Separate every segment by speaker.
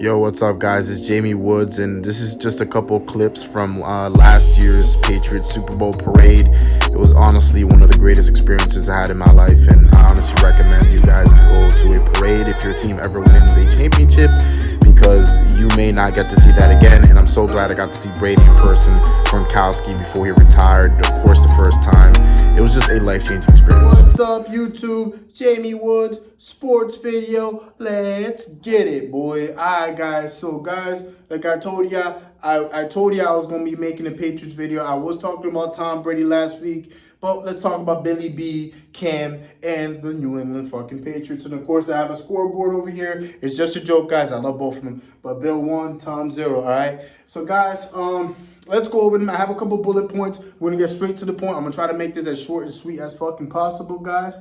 Speaker 1: Yo, what's up, guys? It's Jamie Woods, and this is just a couple clips from last year's Patriots Super Bowl parade. It was honestly one of the greatest experiences I had in my life, and I honestly recommend you guys to go to a parade if your team ever wins a championship, because you may not get to see that again. And I'm so glad I got to see Brady in person, Gronkowski before he retired, of course, the first time. It was just a life-changing experience.
Speaker 2: What's up, YouTube? Jamie Woods, sports video. Let's get it, boy. All right, guys. So, guys, like I told ya, I told ya I was going to be making a Patriots video. I was talking about Tom Brady last week, but let's talk about Billy B, Cam, and the New England fucking Patriots. And, of course, I have a scoreboard over here. It's just a joke, guys. I love both of them. But Bill 1, Tom 0, all right? So, guys, let's go over them. I have a couple bullet points. We're going to get straight to the point. I'm going to try to make this as short and sweet as fucking possible, guys.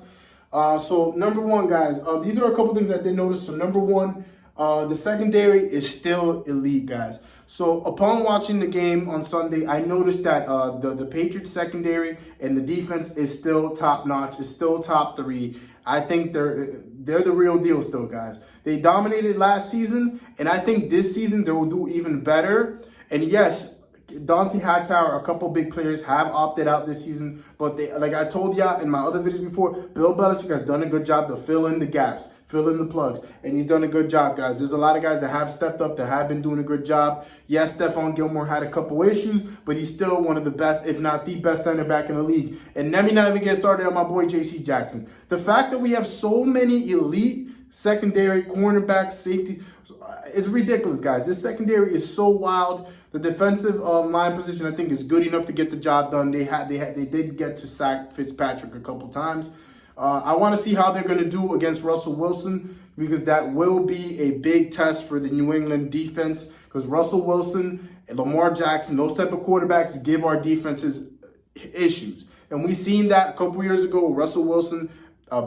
Speaker 2: So, number one, guys, these are a couple things I did notice. So, number one, the secondary is still elite, guys. So, upon watching the game on Sunday, I noticed that the Patriots secondary and the defense is still top-notch. It's still top 3. I think they're the real deal still, guys. They dominated last season, and I think this season they will do even better. And yes, Dante Hightower, a couple big players have opted out this season, but they, like I told y'all in my other videos before, Bill Belichick has done a good job to fill in the gaps, fill in the plugs, and he's done a good job, guys. There's a lot of guys that have stepped up, that have been doing a good job. Yes, Stephon Gilmore had a couple issues, but he's still one of the best, if not the best center back in the league. And let me not even get started on my boy J.C. Jackson. The fact that we have so many elite secondary, cornerbacks, safety, it's ridiculous, guys. This secondary is so wild. The defensive line position, I think, is good enough to get the job done. They did get to sack Fitzpatrick a couple times. I want to see how they're going to do against Russell Wilson, because that will be a big test for the New England defense, because Russell Wilson and Lamar Jackson, those type of quarterbacks, give our defenses issues. And we seen that a couple years ago. Russell Wilson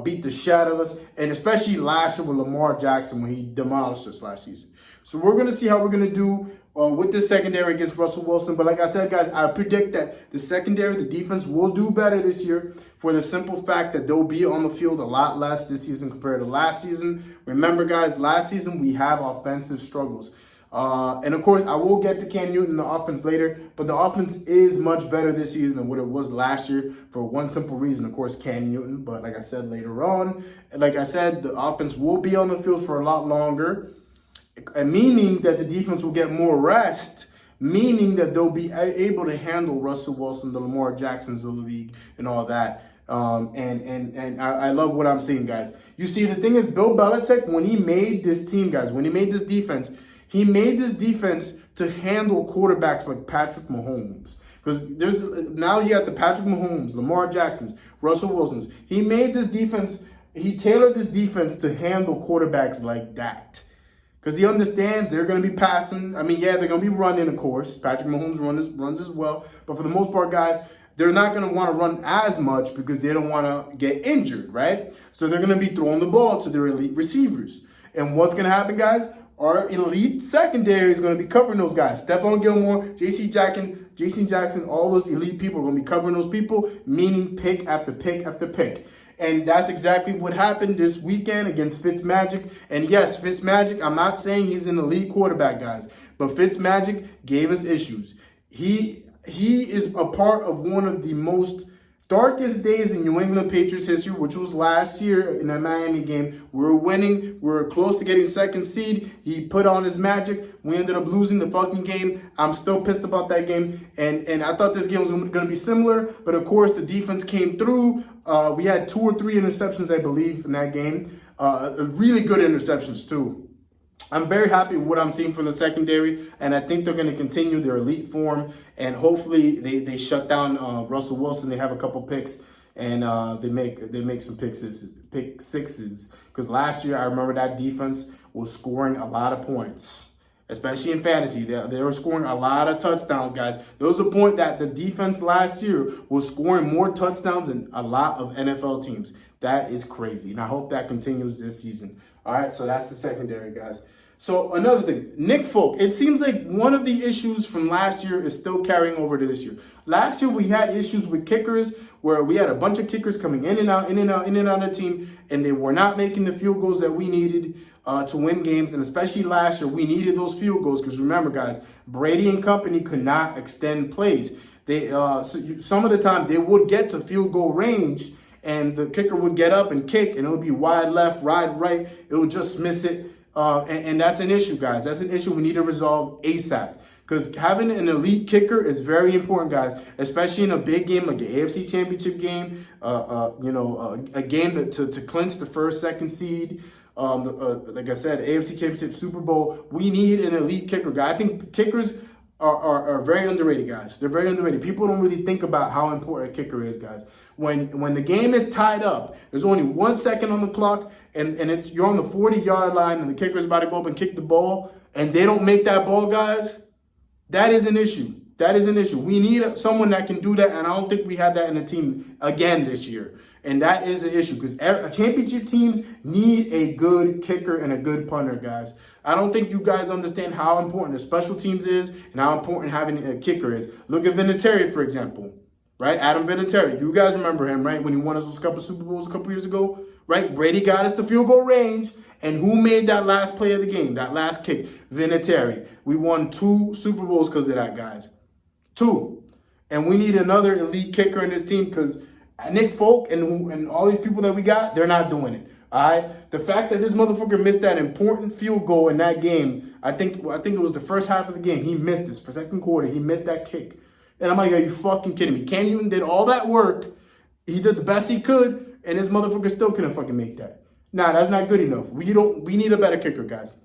Speaker 2: beat the shit out of us, and especially last year with Lamar Jackson when he demolished us last season. So we're going to see how we're going to do with this secondary against Russell Wilson. But like I said, guys, I predict that the secondary, the defense will do better this year, for the simple fact that they'll be on the field a lot less this season compared to last season. Remember, guys, last season we have offensive struggles. And, of course, I will get to Cam Newton, the offense, later. But the offense is much better this season than what it was last year, for one simple reason, of course, Cam Newton. But like I said, later on, and like I said, the offense will be on the field for a lot longer, and meaning that the defense will get more rest, meaning that they'll be able to handle Russell Wilson, the Lamar Jacksons of the league, and all that. And I love what I'm seeing, guys. You see, the thing is, Bill Belichick, when he made this team, guys, when he made this defense, he made this defense to handle quarterbacks like Patrick Mahomes. Because now you got the Patrick Mahomes, Lamar Jacksons, Russell Wilsons. He made this defense, he tailored this defense to handle quarterbacks like that. Because he understands they're going to be passing. I mean, yeah, they're going to be running, of course. Patrick Mahomes runs as well. But for the most part, guys, they're not going to want to run as much because they don't want to get injured, right? So they're going to be throwing the ball to their elite receivers. And what's going to happen, guys? Our elite secondary is going to be covering those guys. Stephon Gilmore, J.C. Jackson, all those elite people are going to be covering those people, meaning pick after pick after pick. And that's exactly what happened this weekend against Fitzmagic. And yes, Fitzmagic, I'm not saying he's an elite quarterback, guys, but Fitzmagic gave us issues. He is a part of one of the most darkest days in New England Patriots history, which was last year in that Miami game. We were winning. We were close to getting second seed. He put on his magic. We ended up losing the fucking game. I'm still pissed about that game. And I thought this game was going to be similar. But, of course, the defense came through. We had 2 or 3 interceptions, I believe, in that game. Really good interceptions, too. I'm very happy with what I'm seeing from the secondary, and I think they're going to continue their elite form, and hopefully they shut down Russell Wilson. They have a couple picks, and they make some pick sixes. Because last year, I remember that defense was scoring a lot of points, especially in fantasy. They were scoring a lot of touchdowns, guys. There was a point that the defense last year was scoring more touchdowns than a lot of NFL teams. That is crazy, and I hope that continues this season. All right, so that's the secondary, guys. So another thing, Nick Folk, it seems like one of the issues from last year is still carrying over to this year. Last year, we had issues with kickers where we had a bunch of kickers coming in and out, in and out, in and out of the team, and they were not making the field goals that we needed to win games. And especially last year, we needed those field goals because remember, guys, Brady and company could not extend plays. They some of the time they would get to field goal range, and the kicker would get up and kick, and it would be wide left, wide right. It would just miss it. And that's an issue, guys. That's an issue we need to resolve ASAP. Because having an elite kicker is very important, guys, especially in a big game like the AFC Championship game, a game to clinch the first, second seed. Like I said, AFC Championship, Super Bowl. We need an elite kicker, guy. I think kickers are very underrated, guys. They're very underrated. People don't really think about how important a kicker is, guys. When the game is tied up, there's only 1 second on the clock, and you're on the 40-yard line, and the kicker's about to go up and kick the ball, and they don't make that ball, guys. That is an issue. That is an issue. We need someone that can do that, and I don't think we have that in the team again this year. And that is an issue because championship teams need a good kicker and a good punter, guys. I don't think you guys understand how important the special teams is and how important having a kicker is. Look at Vinatieri, for example, right? Adam Vinatieri. You guys remember him, right? When he won us those couple Super Bowls a couple years ago, right? Brady got us to field goal range. And who made that last play of the game, that last kick? Vinatieri. We won 2 Super Bowls because of that, guys. 2. And we need another elite kicker in this team because Nick Folk and all these people that we got, they're not doing it. All right? The fact that this motherfucker missed that important field goal in that game, I think it was the first half of the game. He missed this. For second quarter, he missed that kick. And I'm like, are you fucking kidding me? Cam Newton did all that work. He did the best he could, and this motherfucker still couldn't fucking make that. Nah, that's not good enough. We need a better kicker, guys.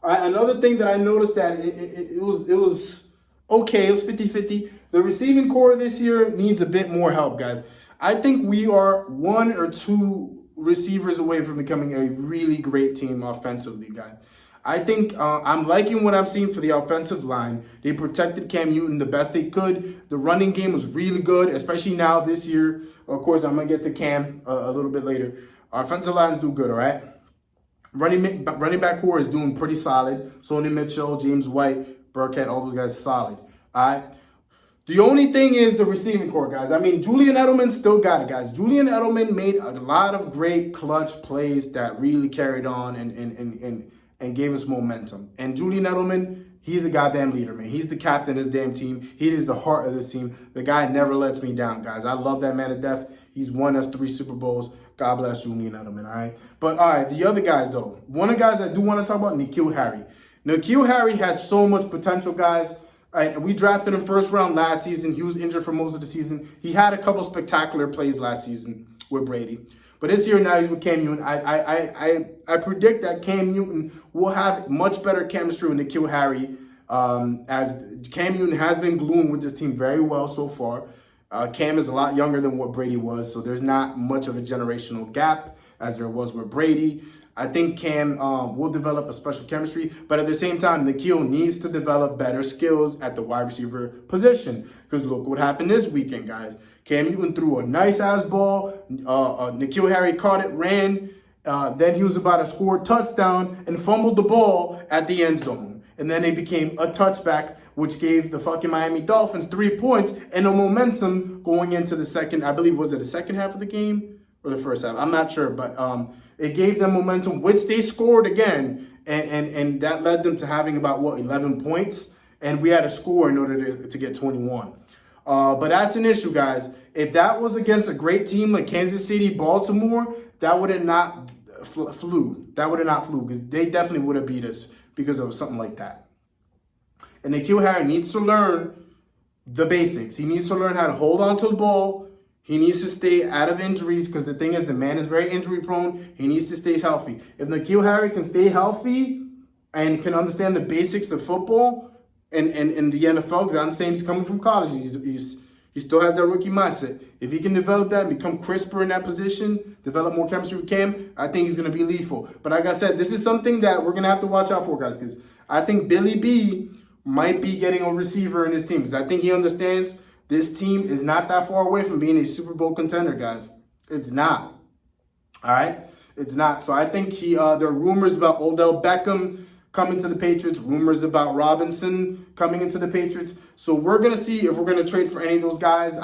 Speaker 2: All right, another thing that I noticed that it was okay. It was 50-50. The receiving core this year needs a bit more help, guys. I think we are 1 or 2 receivers away from becoming a really great team offensively, guys. I think I'm liking what I'm seeing for the offensive line. They protected Cam Newton the best they could. The running game was really good, especially now this year. Of course, I'm going to get to Cam a little bit later. Our offensive lines do good, all right? Running back core is doing pretty solid. Sonny Mitchell, James White, Burkhead, all those guys solid, all right? The only thing is the receiving core, guys. I mean, Julian Edelman still got it, guys. Julian Edelman made a lot of great clutch plays that really carried on and gave us momentum. And Julian Edelman, he's a goddamn leader, man. He's the captain of this damn team. He is the heart of this team. The guy never lets me down, guys. I love that man to death. He's won us 3 Super Bowls. God bless Julian Edelman, all right? But, all right, the other guys, though. One of the guys I do want to talk about, N'Keal Harry. N'Keal Harry has so much potential, guys. All right, we drafted him first round last season. He was injured for most of the season. He had a couple spectacular plays last season with Brady. But this year now he's with Cam Newton. I predict that Cam Newton will have much better chemistry with N'Keal Harry, as Cam Newton has been gluing with this team very well so far. Cam is a lot younger than what Brady was, so there's not much of a generational gap as there was with Brady. I think Cam will develop a special chemistry, but at the same time, N'Keal needs to develop better skills at the wide receiver position. Because look what happened this weekend, guys. Cam Newton threw a nice-ass ball. N'Keal Harry caught it, ran. Then he was about to score a touchdown and fumbled the ball at the end zone. And then it became a touchback, which gave the fucking Miami Dolphins 3 points and a momentum going into the second, I believe, was it the second half of the game or the first half? I'm not sure, but it gave them momentum, which they scored again, and that led them to having about, 11 points, and we had to score in order to get 21. But that's an issue, guys. If that was against a great team like Kansas City, Baltimore, that would have not flew. That would have not flew, because they definitely would have beat us because of something like that. And N'Keal Harry needs to learn the basics. He needs to learn how to hold on to the ball. He needs to stay out of injuries, because the thing is, the man is very injury prone. He needs to stay healthy. If N'Keal Harry can stay healthy and can understand the basics of football and the NFL, because I understand he's coming from college, he still has that rookie mindset. If he can develop that and become crisper in that position, develop more chemistry with Cam, I think he's going to be lethal. But like I said, this is something that we're going to have to watch out for, guys, because I think Billy B might be getting a receiver in his team, because I think he understands this team is not that far away from being a Super Bowl contender, guys. It's not. All right? It's not. So I think there are rumors about Odell Beckham coming to the Patriots, rumors about Robinson coming into the Patriots. So we're gonna see if we're gonna trade for any of those guys.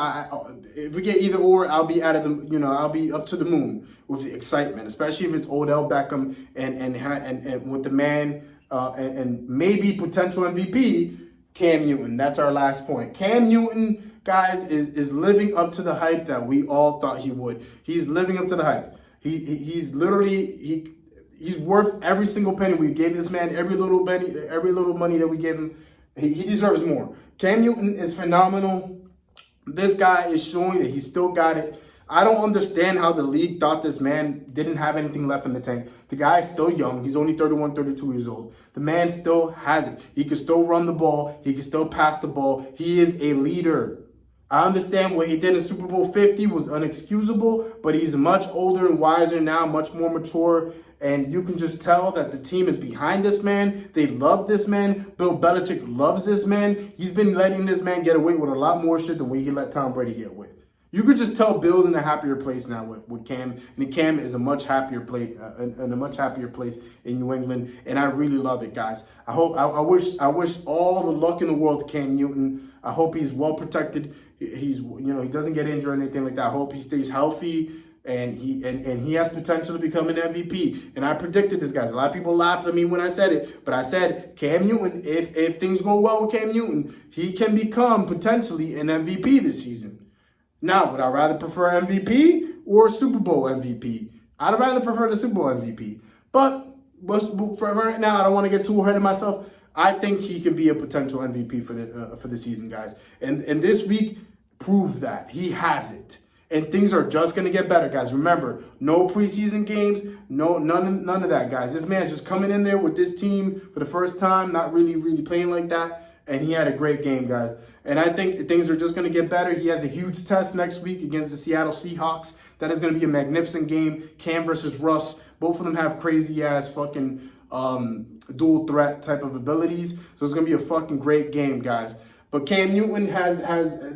Speaker 2: If we get either or, I'll be out of the, I'll be up to the moon with the excitement, especially if it's Odell Beckham and with the man and maybe potential MVP Cam Newton. That's our last point. Cam Newton, guys, is living up to the hype that we all thought he would. He's living up to the hype. He's literally he's worth every single penny we gave this man. Every little money that we gave him, he deserves more. Cam Newton is phenomenal. This guy is showing that he's still got it. I don't understand how the league thought this man didn't have anything left in the tank. The guy is still young. He's only 31, 32 years old. The man still has it. He can still run the ball. He can still pass the ball. He is a leader. I understand what he did in Super Bowl 50 was unexcusable, but he's much older and wiser now, much more mature. And you can just tell that the team is behind this man. They love this man. Bill Belichick loves this man. He's been letting this man get away with a lot more shit than what he let Tom Brady get away. You could just tell Bill's in a happier place now with Cam, and Cam is a much happier place in a much happier place in New England, and I really love it, guys. I wish all the luck in the world to Cam Newton. I hope he's well protected. He doesn't get injured or anything like that. I hope he stays healthy, and he has potential to become an MVP. And I predicted this, guys. A lot of people laughed at me when I said it, but I said Cam Newton, if things go well with Cam Newton, he can become potentially an MVP this season. Now, would I rather prefer MVP or Super Bowl MVP? I'd rather prefer the Super Bowl MVP. But for right now, I don't want to get too ahead of myself. I think he can be a potential MVP for the season, guys. And this week proved that he has it. And things are just going to get better, guys. Remember, no preseason games, none of that, guys. This man's just coming in there with this team for the first time, not really playing like that. And he had a great game, guys. And I think things are just going to get better. He has a huge test next week against the Seattle Seahawks. That is going to be a magnificent game. Cam versus Russ. Both of them have crazy-ass fucking dual threat type of abilities. So it's going to be a fucking great game, guys. But Cam Newton has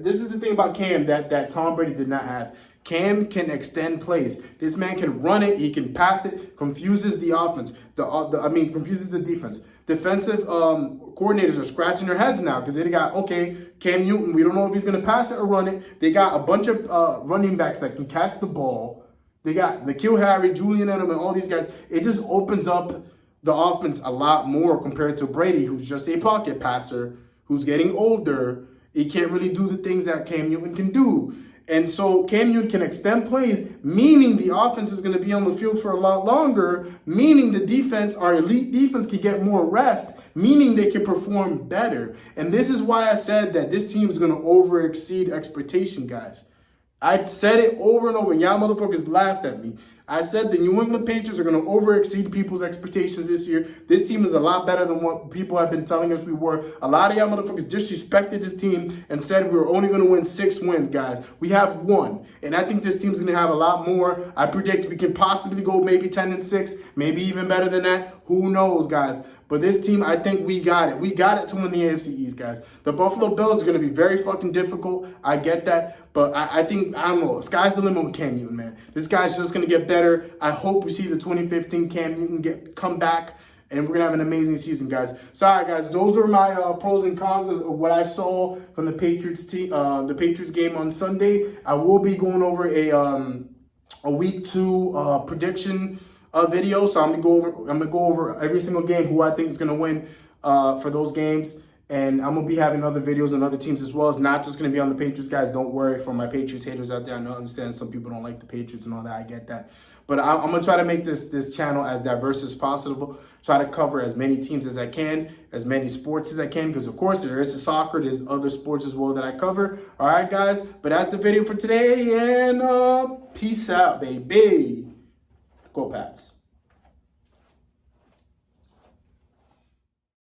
Speaker 2: this is the thing about Cam that Tom Brady did not have. Cam can extend plays. This man can run it. He can pass it. Confuses the offense. Confuses the defense. Defensive coordinators are scratching their heads now because they got, okay, Cam Newton, we don't know if he's going to pass it or run it. They got a bunch of running backs that can catch the ball. They got N'Keal Harry, Julian Edelman, all these guys. It just opens up the offense a lot more compared to Brady, who's just a pocket passer, who's getting older. He can't really do the things that Cam Newton can do. And so Cam Newton can extend plays, meaning the offense is going to be on the field for a lot longer, meaning the defense, our elite defense, can get more rest, meaning they can perform better. And this is why I said that this team is going to over-exceed expectation, guys. I said it over and over, and y'all motherfuckers laughed at me. I said the New England Patriots are going to over-exceed people's expectations this year. This team is a lot better than what people have been telling us we were. A lot of y'all motherfuckers disrespected this team and said we were only going to win 6 wins, guys. We have 1, and I think this team's going to have a lot more. I predict we can possibly go maybe 10-6, maybe even better than that. Who knows, guys? But this team, I think we got it. We got it to win the AFC East, guys. The Buffalo Bills are going to be very fucking difficult. I get that. But I think, I don't know, sky's the limit with Cam Newton, man. This guy's just going to get better. I hope we see the 2015 Cam Newton come back, and we're going to have an amazing season, guys. So, all right, guys, those are my pros and cons of what I saw from the Patriots game on Sunday. I will be going over a week 2 prediction video, so I'm gonna go over every single game, who I think is gonna win for those games, and I'm gonna be having other videos on other teams as well. It's not just gonna be on the Patriots, guys. Don't worry for my Patriots haters out there. I understand some people don't like the Patriots and all that. I get that, but I'm gonna try to make this channel as diverse as possible. Try to cover as many teams as I can, as many sports as I can, because of course there is soccer, there's other sports as well that I cover. All right, guys, but that's the video for today, and peace out, baby. Go Pats.